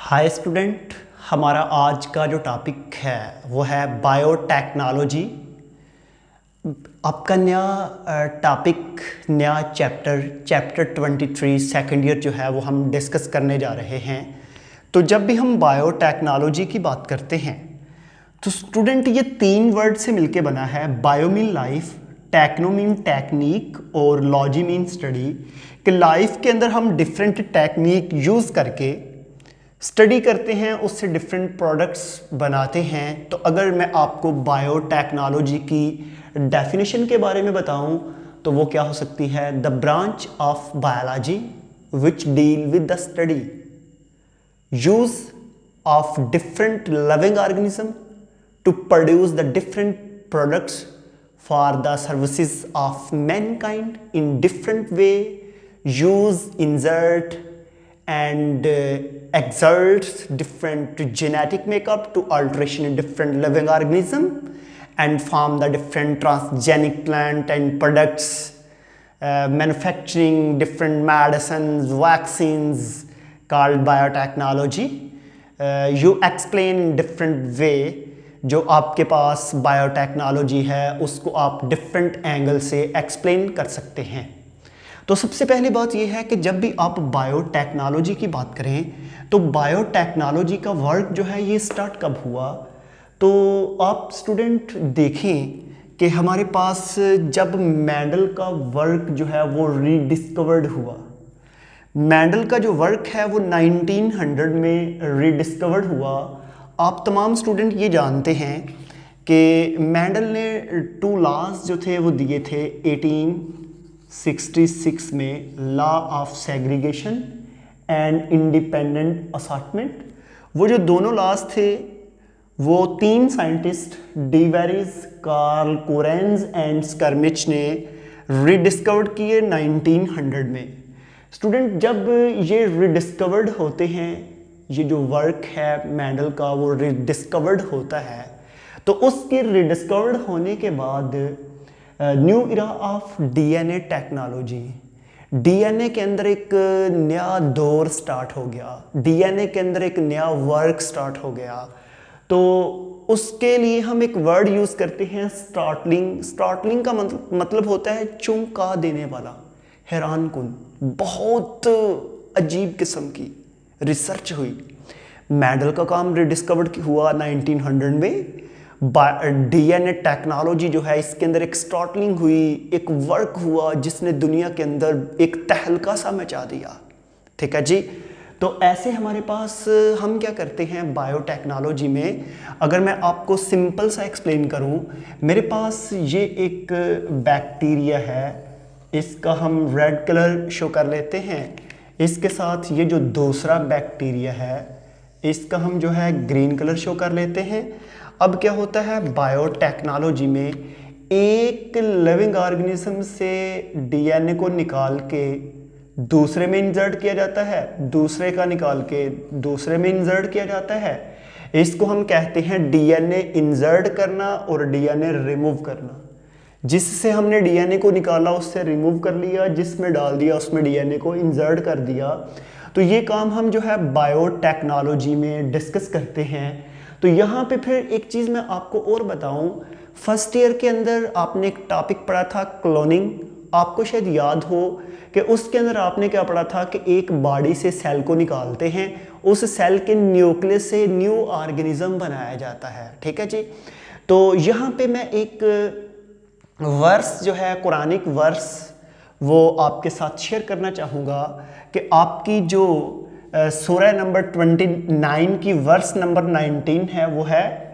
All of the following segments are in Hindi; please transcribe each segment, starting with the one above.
हाय स्टूडेंट, हमारा आज का जो टॉपिक है वो है बायोटेक्नोलॉजी। आपका नया टॉपिक, नया चैप्टर 23 सेकंड ईयर जो है वो हम डिस्कस करने जा रहे हैं। तो जब भी हम बायोटेक्नोलॉजी की बात करते हैं तो स्टूडेंट ये तीन वर्ड से मिलके बना है। Bio mean life, techno mean technique और लॉजी मीन स्टडी। कि लाइफ के अंदर हम डिफरेंट टेक्निक यूज़ करके स्टडी करते हैं, उससे डिफरेंट प्रोडक्ट्स बनाते हैं। तो अगर मैं आपको बायोटेक्नोलॉजी की डेफिनेशन के बारे में बताऊं तो वो क्या हो सकती है? The branch of biology which deal with the study use of different living organism to produce the different products for the services of mankind in different way, use, insert and exerts different genetic makeup to alteration in different living organism and form the different transgenic plant and products, manufacturing different medicines, vaccines called biotechnology. You explain in different way। जो आपके पास बायोटेक्नोलॉजी है उसको आप डिफरेंट एंगल से एक्सप्लेन कर सकते हैं। तो सबसे पहली बात यह है कि जब भी आप बायोटेक्नोलॉजी की बात करें तो बायोटेक्नोलॉजी का वर्क जो है ये स्टार्ट कब हुआ? तो आप स्टूडेंट देखें कि हमारे पास जब मेंडल का वर्क जो है वो रीडिस्कवर्ड हुआ। मेंडल का जो वर्क है वो 1900 में रीडिस्कवर्ड हुआ। आप तमाम स्टूडेंट ये जानते हैं कि मेंडल ने 2 लॉज जो थे वो दिए थे 1866 में, law of segregation and independent assortment. वो जो दोनों लॉज थे वो 3 साइंटिस्ट डीवेरिस, कार्ल कोरेंज एंड स्कर्मिच ने रीडिस्कवर्ड किए 1900 में। स्टूडेंट जब ये रीडिस्कवर्ड होते हैं, ये जो वर्क है मेंडल का वो रीडिस्कवर्ड होता है, तो उसके रीडिस्कवर्ड होने के बाद new era of DNA technology, DNA के अंदर एक नया दौर स्टार्ट हो गया, डीएनए के अंदर एक नया वर्क स्टार्ट हो गया। तो उसके लिए हम एक वर्ड यूज़ करते हैं स्टार्टलिंग। स्टार्टलिंग का मतलब होता है चौंका देने वाला, हैरान कुन, बहुत अजीब किस्म की रिसर्च हुई। मेंडल का काम रिडिस्कवर्ड हुआ 1900 में। डीएनए टेक्नोलॉजी जो है इसके अंदर एक स्टार्टलिंग हुई, एक वर्क हुआ जिसने दुनिया के अंदर एक तहलका सा मचा दिया। ठीक है जी। तो ऐसे हमारे पास हम क्या करते हैं बायोटेक्नोलॉजी में, अगर मैं आपको सिंपल सा एक्सप्लेन करूं, मेरे पास ये एक बैक्टीरिया है, इसका हम रेड कलर शो कर लेते हैं। इसके साथ ये जो दूसरा बैक्टीरिया है इसका हम जो है ग्रीन कलर शो कर लेते हैं। अब क्या होता है बायोटेक्नोलॉजी में, एक लिविंग ऑर्गेनिज्म से डीएनए को निकाल के दूसरे में इंसर्ट किया जाता है, दूसरे का निकाल के दूसरे में इंसर्ट किया जाता है। इसको हम कहते हैं डीएनए इंसर्ट करना और डीएनए रिमूव करना। जिससे हमने डीएनए को निकाला उससे रिमूव कर लिया, जिसमें डाल दिया उसमें डीएनए को इंसर्ट कर दिया। तो ये काम हम जो है बायोटेक्नोलॉजी में डिस्कस करते हैं। तो यहाँ पे फिर एक चीज़ मैं आपको और बताऊँ, फर्स्ट ईयर के अंदर आपने एक टॉपिक पढ़ा था क्लोनिंग। आपको शायद याद हो कि उसके अंदर आपने क्या पढ़ा था कि एक बॉडी से सेल को निकालते हैं, उस सेल के न्यूक्लियस से न्यू ऑर्गेनिज्म बनाया जाता है। ठीक है जी। तो यहाँ पे मैं एक वर्स जो है कुरानिक वर्स वो आपके साथ शेयर करना चाहूँगा कि आपकी जो सूरह नंबर 29 की वर्स नंबर 19 है वो है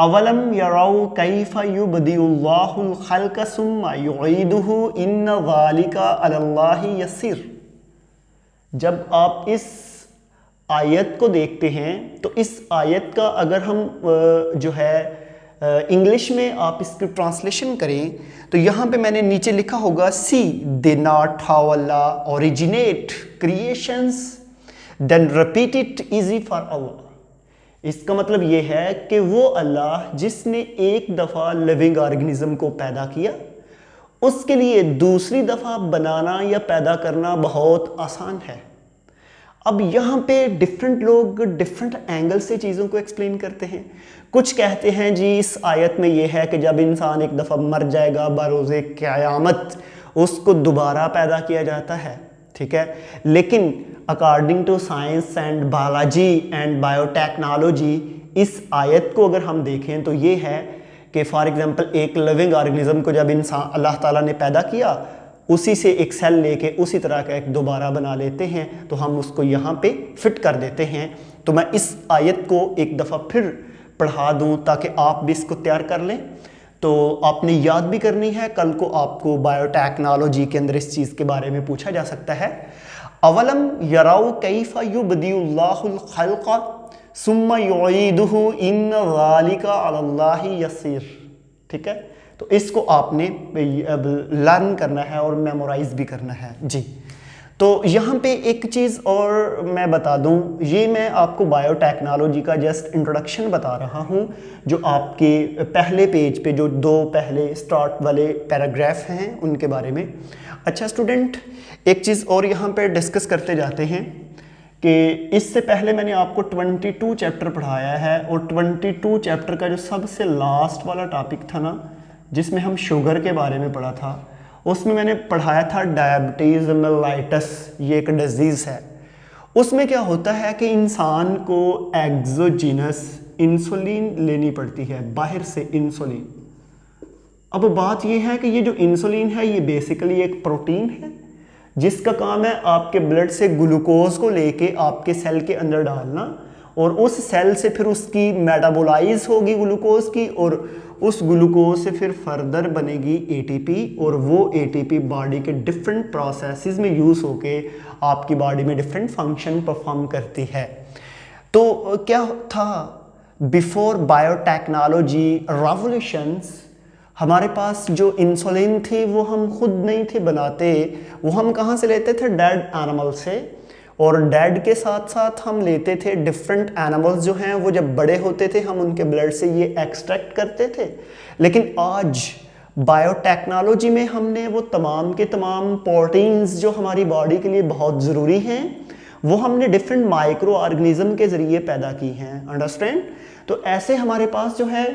अवलम यराउ कैफा युबदिउल्लाहुल खल्क़ सुम्मा युईदुहु इन्न ज़ालिका अलल्लाहि यसीर। जब आप इस आयत को देखते हैं तो इस आयत का अगर हम जो है इंग्लिश में आप इसकी ट्रांसलेशन करें तो यहाँ पे मैंने नीचे लिखा होगा see they not how Allah originate creations then repeat it easy for Allah. इसका मतलब ये है कि वो अल्लाह जिसने एक दफ़ा लिविंग ऑर्गेनिज्म को पैदा किया उसके लिए दूसरी दफ़ा बनाना या पैदा करना बहुत आसान है। अब यहाँ पे डिफरेंट लोग डिफरेंट एंगल से चीज़ों को एक्सप्लेन करते हैं। कुछ कहते हैं जी इस आयत में ये है कि जब इंसान एक दफ़ा मर जाएगा बरोज़े क़यामत उसको दोबारा पैदा किया जाता है, ठीक है। लेकिन according to science and biology and biotechnology इस आयत को अगर हम देखें तो ये है कि फॉर एग्जांपल एक लिविंग ऑर्गेनिज्म को जब इंसान अल्लाह ताला ने पैदा किया, उसी से एक सेल लेके उसी तरह का एक दोबारा बना लेते हैं, तो हम उसको यहाँ पे फिट कर देते हैं। तो मैं इस आयत को एक दफ़ा फिर पढ़ा दूँ ताकि आप भी इसको तैयार कर लें। तो आपने याद भी करनी है, कल को आपको बायोटेक्नोलॉजी के अंदर इस चीज़ के बारे में पूछा जा सकता है। अवलम यराउ कैफ़ा युबदिउल्लाहुल खल्क़ सुम्मा युईदुहु इन्न ज़ालिका अलल्लाहि यसीर, ठीक है। तो इसको आपने अब लर्न करना है और मेमोराइज भी करना है जी। तो यहाँ पे एक चीज़ और मैं बता दूँ, ये मैं आपको बायोटेक्नोलॉजी का जस्ट इंट्रोडक्शन बता रहा हूँ, जो आपके पहले पेज पे जो दो पहले स्टार्ट वाले पैराग्राफ हैं उनके बारे में। अच्छा स्टूडेंट, एक चीज़ और यहाँ पे डिस्कस करते जाते हैं कि इससे पहले मैंने आपको 22 चैप्टर पढ़ाया है, और 22 चैप्टर का जो सबसे लास्ट वाला टॉपिक था ना, जिसमें हम शुगर के बारे में पढ़ा था, उसमें मैंने पढ़ाया था डायबिटीज़ मेलाइटस, ये एक डिजीज़ है। उसमें क्या होता है कि इंसान को एक्सोजीनस इंसुलिन लेनी पड़ती है, बाहर से इंसुलिन। अब बात ये है कि ये जो इंसुलिन है ये बेसिकली एक प्रोटीन है जिसका काम है आपके ब्लड से ग्लूकोज को लेके आपके सेल के अंदर डालना, और उस सेल से फिर उसकी मेटाबोलाइज होगी ग्लूकोज की, और उस ग्लूकोज से फिर फर्दर बनेगी एटीपी, और वो एटीपी बॉडी के डिफरेंट प्रोसेसेस में यूज़ होके आपकी बॉडी में डिफरेंट फंक्शन परफॉर्म करती है। तो क्या था, बिफोर बायोटेक्नोलॉजी रेवोल्यूशंस हमारे पास जो इंसुलिन थी वो हम खुद नहीं थे बनाते, वो हम कहाँ से लेते थे, डेड एनिमल से। और डेड के साथ साथ हम लेते थे डिफरेंट एनिमल्स जो हैं वो जब बड़े होते थे हम उनके ब्लड से ये एक्सट्रैक्ट करते थे। लेकिन आज बायोटेक्नोलॉजी में हमने वो तमाम के तमाम प्रोटीन्स जो हमारी बॉडी के लिए बहुत ज़रूरी हैं वो हमने डिफरेंट माइक्रो ऑर्गेनिज्म के ज़रिए पैदा की हैं, अंडरस्टैंड। तो ऐसे हमारे पास जो है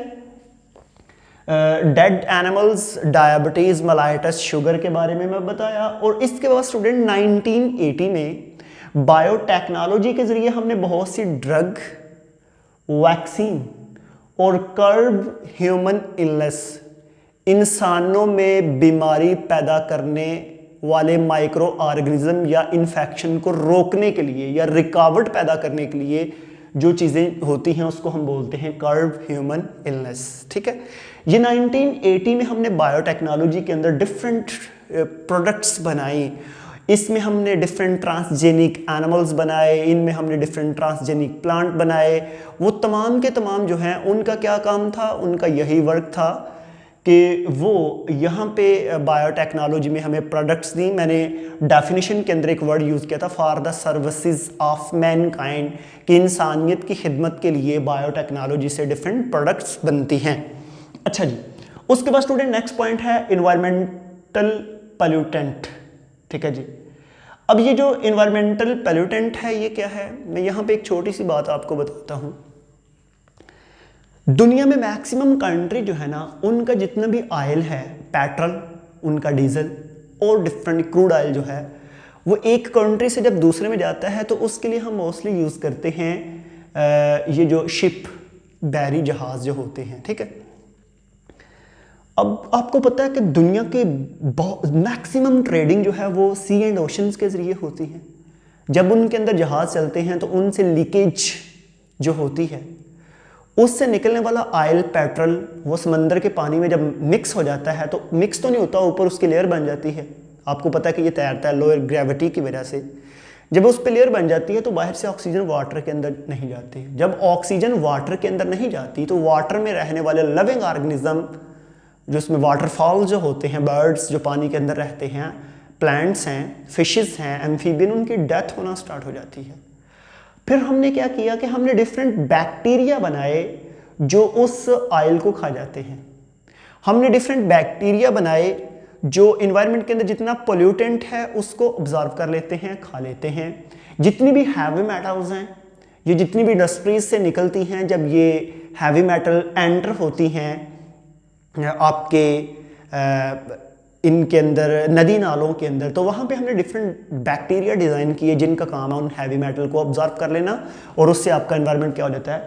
dead animals, diabetes mellitus, sugar के बारे में मैं बताया। और इसके बाद स्टूडेंट 1980 में बायोटेक्नोलॉजी के ज़रिए हमने बहुत सी ड्रग, वैक्सीन और कर्ब ह्यूमन इलनेस, इंसानों में बीमारी पैदा करने वाले माइक्रो ऑर्गेनिज्म या इन्फेक्शन को रोकने के लिए या रिकावट पैदा करने के लिए जो चीज़ें होती हैं उसको हम बोलते हैं कर्ब ह्यूमन इलनेस, ठीक है। ये 1980 में हमने बायोटेक्नोलॉजी के अंदर डिफरेंट प्रोडक्ट्स बनाई। इसमें हमने डिफरेंट ट्रांसजेनिक एनिमल्स बनाए, इनमें हमने डिफरेंट ट्रांसजेनिक प्लांट बनाए। वो तमाम के तमाम जो हैं उनका क्या काम था, उनका यही वर्क था कि वो यहाँ पे बायोटेक्नोलॉजी में हमें प्रोडक्ट्स दी। मैंने डेफिनेशन के अंदर एक वर्ड यूज़ किया था, for the services of Mankind, कि इंसानियत की खिदमत के लिए बायोटेक्नोलॉजी से डिफरेंट प्रोडक्ट्स बनती हैं। अच्छा जी, उसके बाद स्टूडेंट नेक्स्ट पॉइंट है इन्वायरमेंटल पोल्यूटेंट, ठीक है जी। अब ये जो इन्वायरमेंटल पोल्यूटेंट है ये क्या है, मैं यहाँ पे एक छोटी सी बात आपको बताता हूँ। दुनिया में मैक्सिमम कंट्री जो है ना उनका जितना भी ऑयल है, पेट्रोल, उनका डीजल और डिफरेंट क्रूड ऑयल जो है वो एक कंट्री से जब दूसरे में जाता है तो उसके लिए हम मोस्टली यूज़ करते हैं ये जो शिप, बहरी जहाज़ जो होते हैं, ठीक है। अब आपको पता है कि दुनिया के मैक्सिमम ट्रेडिंग जो है वो सी एंड ओशंस के ज़रिए होती है। जब उनके अंदर जहाज़ चलते हैं तो उनसे लीकेज जो होती है, उससे निकलने वाला ऑयल, पेट्रोल वो समंदर के पानी में जब मिक्स हो जाता है, तो मिक्स तो नहीं होता, ऊपर उसकी लेयर बन जाती है। आपको पता है कि ये तैरता है लोअर ग्रेविटी की वजह से। जब उस पर लेयर बन जाती है तो बाहर से ऑक्सीजन वाटर के अंदर नहीं जाती है। जब ऑक्सीजन वाटर के अंदर नहीं जाती तो वाटर में रहने वाले लिविंग ऑर्गेनिज्म जो उसमें वाटरफॉल जो होते हैं, बर्ड्स जो पानी के अंदर रहते हैं, प्लांट्स हैं, फिशेस हैं, एम्फीबियन, उनकी डेथ होना स्टार्ट हो जाती है। फिर हमने क्या किया कि हमने डिफरेंट बैक्टीरिया बनाए जो उस ऑयल को खा जाते हैं। हमने डिफरेंट बैक्टीरिया बनाए जो इन्वायरमेंट के अंदर जितना पोल्यूटेंट है उसको ऑब्जर्व कर लेते हैं, खा लेते हैं। जितनी भी हैवी मेटल्स हैं, ये जितनी भी इंडस्ट्रीज से निकलती हैं, जब ये हैवी मेटल एंटर होती हैं आपके इनके अंदर नदी नालों के अंदर, तो वहाँ पे हमने डिफरेंट बैक्टीरिया डिज़ाइन किए जिनका काम है उन हैवी मेटल को ऑब्जर्व कर लेना, और उससे आपका एनवायरनमेंट क्या हो जाता है,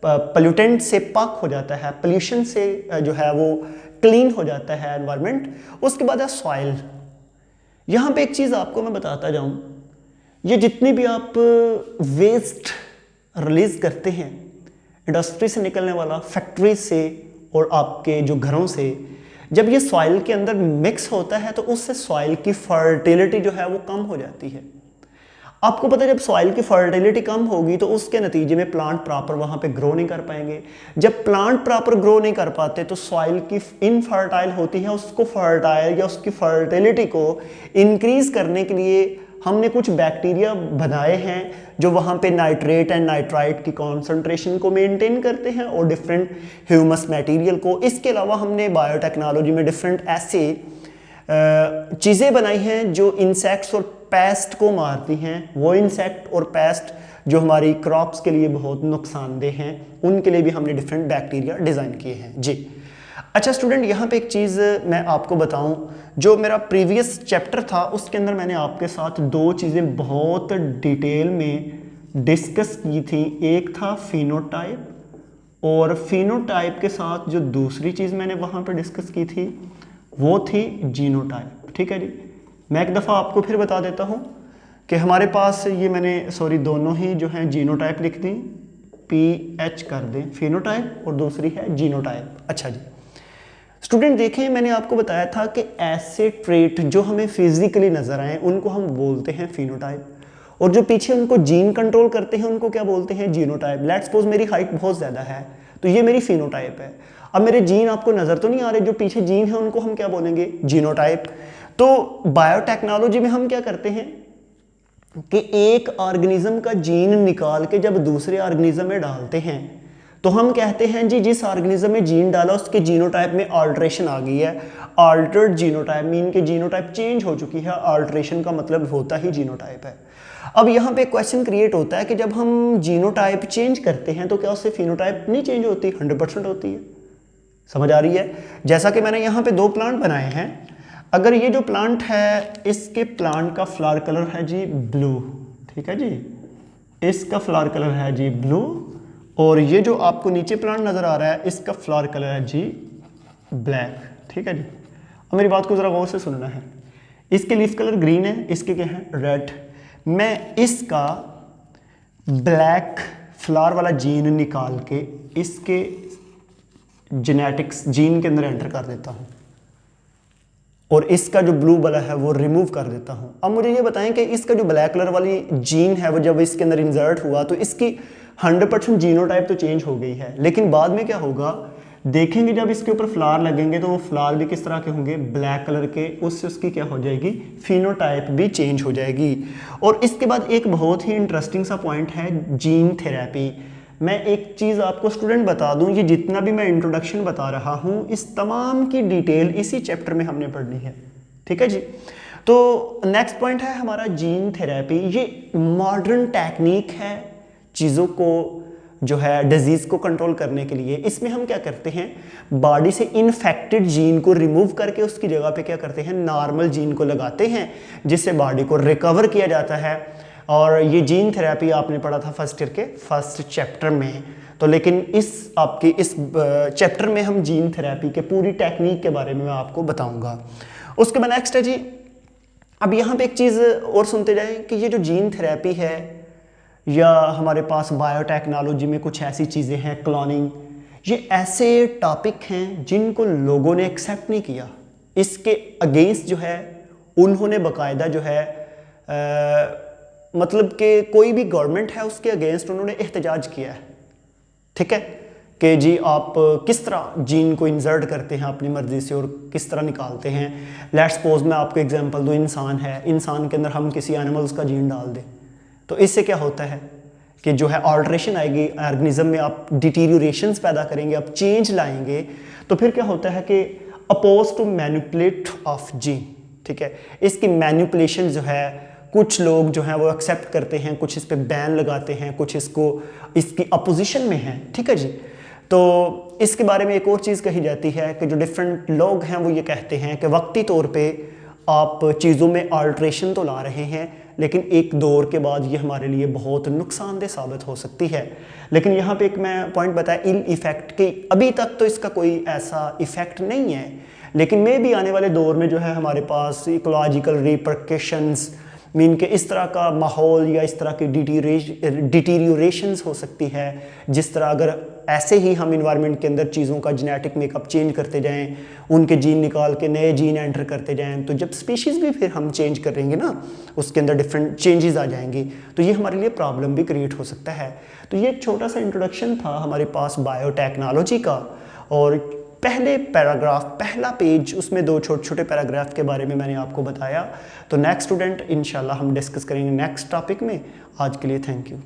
पोल्यूटेंट से पाक हो जाता है, पोल्यूशन से जो है वो क्लीन हो जाता है एनवायरनमेंट। उसके बाद है सॉइल। यहाँ पे एक चीज़ आपको मैं बताता जाऊँ, ये जितनी भी आप वेस्ट रिलीज करते हैं इंडस्ट्री से निकलने वाला, फैक्ट्री से और आपके जो घरों से, जब ये सॉइल के अंदर मिक्स होता है तो उससे सॉइल की फर्टिलिटी जो है वो कम हो जाती है। आपको पता है जब सॉइल की फर्टिलिटी कम होगी तो उसके नतीजे में प्लांट प्रॉपर वहाँ पे ग्रो नहीं कर पाएंगे। जब प्लांट प्रॉपर ग्रो नहीं कर पाते तो सॉइल की इनफर्टाइल होती है, उसको फर्टाइल या उसकी फर्टिलिटी को इंक्रीज करने के लिए हमने कुछ बैक्टीरिया बनाए हैं जो वहाँ पे नाइट्रेट एंड नाइट्राइट की कॉन्सेंट्रेशन को मेंटेन करते हैं और डिफरेंट ह्यूमस मटेरियल को। इसके अलावा हमने बायोटेक्नोलॉजी में डिफरेंट ऐसे चीज़ें बनाई हैं जो इंसेक्ट्स और पेस्ट को मारती हैं। वो इंसेक्ट और पेस्ट जो हमारी क्रॉप्स के लिए बहुत नुकसानदेह हैं, उनके लिए भी हमने डिफरेंट बैक्टीरिया डिज़ाइन किए हैं जी। अच्छा स्टूडेंट, यहाँ पे एक चीज़ मैं आपको बताऊं, जो मेरा प्रीवियस चैप्टर था उसके अंदर मैंने आपके साथ दो चीज़ें बहुत डिटेल में डिस्कस की थी। एक था फिनोटाइप, और फिनोटाइप के साथ जो दूसरी चीज़ मैंने वहाँ पर डिस्कस की थी वो थी जीनोटाइप। ठीक है जी, मैं एक दफ़ा आपको फिर बता देता हूँ कि हमारे पास ये मैंने दोनों ही जो हैं जीनोटाइप लिख दी, PH कर दें, फिनोटाइप और दूसरी है जीनोटाइप। अच्छा जी स्टूडेंट, देखें मैंने आपको बताया था कि ऐसे ट्रेट जो हमें फिजिकली नजर आए उनको हम बोलते हैं फिनोटाइप, और जो पीछे उनको जीन कंट्रोल करते हैं उनको क्या बोलते हैं, जीनोटाइप। लेट्स सपोज मेरी हाइट बहुत ज़्यादा है तो ये मेरी फिनोटाइप है। अब मेरे जीन आपको नज़र तो नहीं आ रहे, जो पीछे जीन है उनको हम क्या बोलेंगे, जीनोटाइप। तो बायोटेक्नोलॉजी में हम क्या करते हैं कि एक ऑर्गेनिज्म का जीन निकाल के जब दूसरे ऑर्गेनिज्म में डालते हैं तो हम कहते हैं जी जिस ऑर्गेनिज्म में जीन डाला उसके जीनोटाइप में अल्ट्रेशन आ गई है। अल्टर्ड जीनोटाइप मीन के जीनोटाइप चेंज हो चुकी है। अल्ट्रेशन का मतलब होता ही जीनोटाइप है। अब यहाँ पे क्वेश्चन क्रिएट होता है कि जब हम जीनोटाइप चेंज करते हैं तो क्या उससे फिनोटाइप नहीं चेंज होती, 100% होती है। समझ आ रही है? जैसा कि मैंने यहाँ पे दो प्लांट बनाए हैं, अगर ये जो प्लांट है इसके प्लांट का फ्लावर कलर है जी ब्लू, ठीक है जी, इसका फ्लावर कलर है जी ब्लू, और ये जो आपको नीचे प्लांट नजर आ रहा है इसका फ्लावर कलर है जी ब्लैक। ठीक है जी, अब मेरी बात को जरा गौर से सुनना है। इसके लीफ कलर ग्रीन है, इसके क्या है रेड। मैं इसका ब्लैक फ्लावर वाला जीन निकाल के इसके जेनेटिक्स जीन के अंदर एंटर कर देता हूं और इसका जो ब्लू वाला है वो रिमूव कर देता हूं। अब मुझे ये बताएं कि इसका जो ब्लैक कलर वाली जीन है वो जब इसके अंदर इंसर्ट हुआ तो इसकी 100% जीनोटाइप तो चेंज हो गई है, लेकिन बाद में क्या होगा देखेंगे जब इसके ऊपर फ्लावर लगेंगे तो वो फ्लावर भी किस तरह के होंगे, ब्लैक कलर के। उससे उसकी क्या हो जाएगी, फिनोटाइप भी चेंज हो जाएगी। और इसके बाद एक बहुत ही इंटरेस्टिंग सा पॉइंट है जीन थेरेपी। मैं एक चीज़ आपको स्टूडेंट बता दूं, ये जितना भी मैं इंट्रोडक्शन बता रहा हूं इस तमाम की डिटेल इसी चैप्टर में हमने पढ़नी है। ठीक है जी, तो नेक्स्ट पॉइंट है हमारा जीन थेरेपी। ये मॉडर्न टेक्निक है चीज़ों को जो है डिजीज़ को कंट्रोल करने के लिए। इसमें हम क्या करते हैं, बॉडी से इन्फेक्टेड जीन को रिमूव करके उसकी जगह पे क्या करते हैं, नॉर्मल जीन को लगाते हैं जिससे बॉडी को रिकवर किया जाता है। और ये जीन थेरेपी आपने पढ़ा था फर्स्ट ईयर के फर्स्ट चैप्टर में। तो लेकिन इस आपके इस चैप्टर में हम जीन थेरेपी के पूरी टेक्निक के बारे में मैं आपको बताऊंगा। उसके बाद नेक्स्ट है जी, अब यहाँ पे एक चीज़ और सुनते जाएं कि ये जो जीन थेरेपी है या हमारे पास बायोटेक्नोलॉजी में कुछ ऐसी चीज़ें हैं, क्लोनिंग, ये ऐसे टॉपिक हैं जिनको लोगों ने एक्सेप्ट नहीं किया। इसके अगेंस्ट जो है उन्होंने बाकायदा जो है मतलब कि कोई भी गवर्नमेंट है उसके अगेंस्ट उन्होंने एहतजाज किया है। ठीक है कि जी आप किस तरह जीन को इंसर्ट करते हैं अपनी मर्जी से और किस तरह निकालते हैं। लेट्स सपोज मैं आपको एग्जांपल दूं, इंसान है, इंसान के अंदर हम किसी एनिमल्स का जीन डाल दें तो इससे क्या होता है कि जो है ऑल्ट्रेशन आएगी ऑर्गेनिज्म में, आप डिटीरियोरेशंस पैदा करेंगे, आप चेंज लाएंगे। तो फिर क्या होता है कि oppose to manipulate of gene, ठीक है, इसकी मैनिपुलेशन जो है कुछ लोग जो हैं वो एक्सेप्ट करते हैं, कुछ इस पे बैन लगाते हैं, कुछ इसकी अपोजिशन में हैं, ठीक है जी। तो इसके बारे में एक और चीज़ कही जाती है कि जो डिफरेंट लोग हैं वो ये कहते हैं कि वक्ती तौर पे आप चीज़ों में अल्ट्रेशन तो ला रहे हैं, लेकिन एक दौर के बाद ये हमारे लिए बहुत नुकसानदेह साबित हो सकती है। लेकिन यहाँ पे एक मैं पॉइंट बताया इल इफ़ेक्ट कि अभी तक तो इसका कोई ऐसा इफ़ेक्ट नहीं है, लेकिन मे भी आने वाले दौर में जो है हमारे पास इकोलॉजिकल रिपरकशंस मीन के इस तरह का माहौल या इस तरह की डिटीरियोरेशंस हो सकती है, जिस तरह अगर ऐसे ही हम इन्वायरमेंट के अंदर चीज़ों का जेनेटिक मेकअप चेंज करते जाएं, उनके जीन निकाल के नए जीन एंटर करते जाएं, तो जब स्पीशीज़ भी फिर हम चेंज करेंगे ना, उसके अंदर डिफरेंट चेंजेस आ जाएंगी, तो ये हमारे लिए प्रॉब्लम भी क्रिएट हो सकता है। तो ये एक छोटा सा इंट्रोडक्शन था हमारे पास बायोटेक्नोलॉजी का, और पहले पैराग्राफ, पहला पेज, उसमें 2 छोटे छोटे पैराग्राफ के बारे में मैंने आपको बताया। तो नेक्स्ट स्टूडेंट इंशाल्लाह हम डिस्कस करेंगे नेक्स्ट टॉपिक में। आज के लिए थैंक यू।